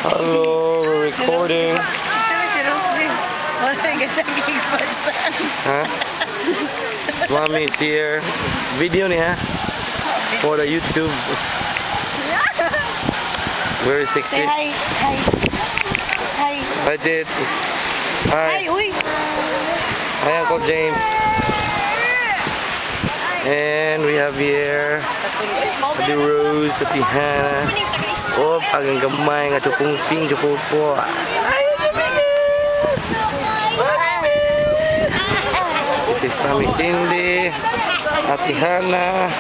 Hello, we're recording. Huh? Mommy is here. Video niya for the YouTube. Very sexy. Say hi. Hi. Hi. I did. Hi. Hi, uy. Hi, Uncle James. And we have here the Rose at the Hannah. Oh, pagang gamay nga chupung ping chupung po. This is Mami Cindy, Ate Hannah,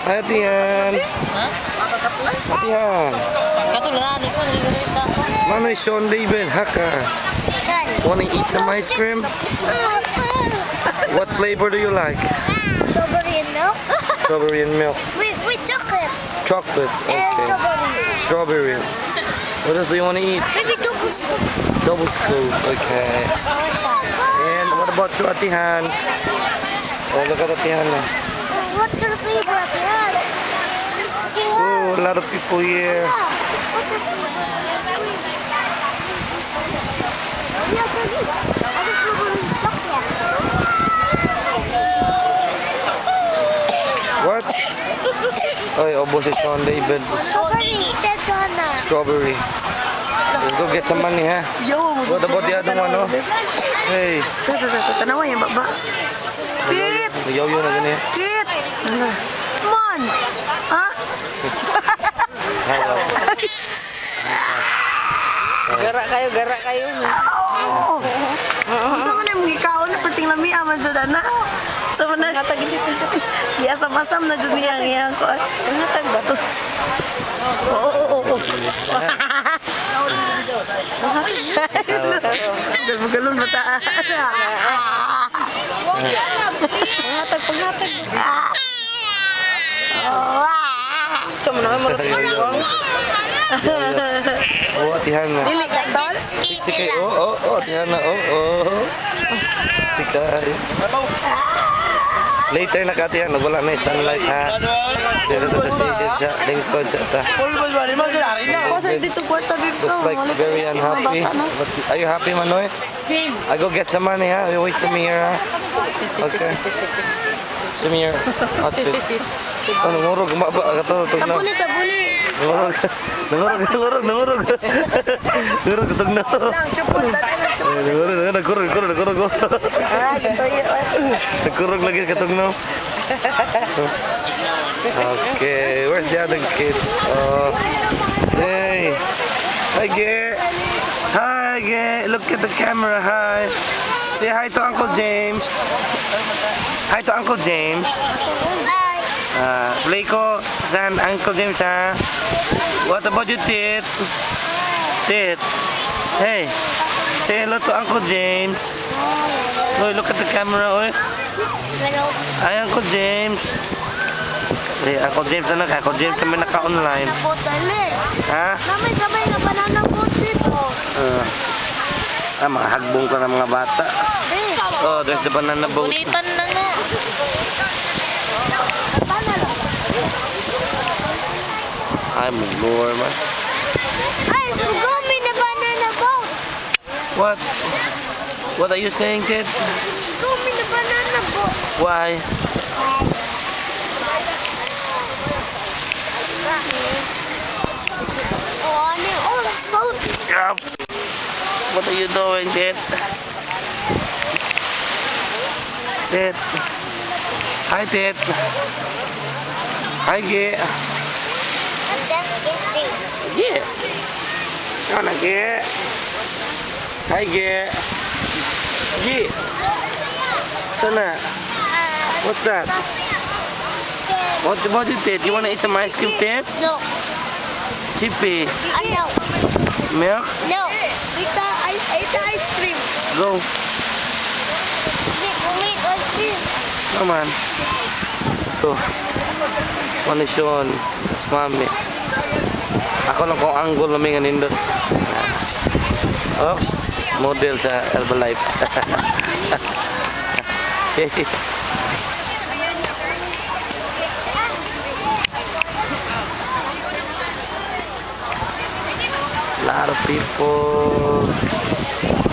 Ate Han, Ate Han. Mano is Sean David Haka. Wanna eat some ice cream? What flavor do you like? Strawberry and milk. Strawberry and milk. With chocolate. Chocolate. And Okay. strawberry. Strawberry. What else do you want to eat? Maybe double scoop. Double scoop. Okay. And what about you, Ate Han? Oh, look at Ate Han. What's your favorite? Oh, a lot of people here. What? Oh, obos is Sean David. Strawberry. Let's go get some money, huh? Yo, What about the other one, no? Hey. Tanawa yung baba. Kit! Yo-yo na ganyan. Kit! Come on! Ha? Hello. Gara kayo. Oo. Gusto mo na yung ikaw na perting lami aman sa dana. Gusto mo na. Iya sama-sama na dyan niyang ko. Nangatag ba to? Oo. Galon ba ta? Pangatag. Ito mo naman marupang. Oh, Ate Hannah. Dili ka tol? Sikay. Oh, Ate Hannah. Oh. Sikay. Later na ka, Ate Hannah. Wala na yung sunlight, ha? Dito sa shaded siya. Lingkod siya ta. Looks like very unhappy. But are you happy, Manoy? I go get some money, ha? You wait for me here, ha? Okay. Show me your outfit. Oh, nangurog. Umaba ka to. Tabuli. Nangurog. Nangurog, katog na. Lang, chupot. Nagkurog. Ah, ito yun. Nagkurog lagi katog na. Okay, where's the other kids? Oh, hey. Hi, Ge. Look at the camera. Hi. Say hi to Uncle James. Hi to Uncle James. Play ko sa Uncle James, ha? What about you, Tit? Hey, say hello to Uncle James. Oy, look at the camera, oy. Hi, Uncle James. Hey, Uncle James, ano ka? Uncle James kami naka-online. Ha? Kamay na banana boat dito. Mga hagbong ka ng mga bata. Oh, there's the banana boat. Kulitan na nga. I'm Lord, man. Ay, go me the banana boat. What are you saying, kid? Go me the banana boat. Why? Yup. What are you doing, kid? Ted. Hi, Ted. Hi, Ge. Ge. Wanna Ge? Hi, Ge. Ge. Sana. What's that? What about it, Ted? You wanna eat some ice cream, Ted? No. Chippy. No. Milk? No. Ita ice cream. Go. Ice cream. Come on. Go. Ano Sean? Mami. Ako lang kung angle na may nindot. Oops. Model sa Herbalife. lot of people.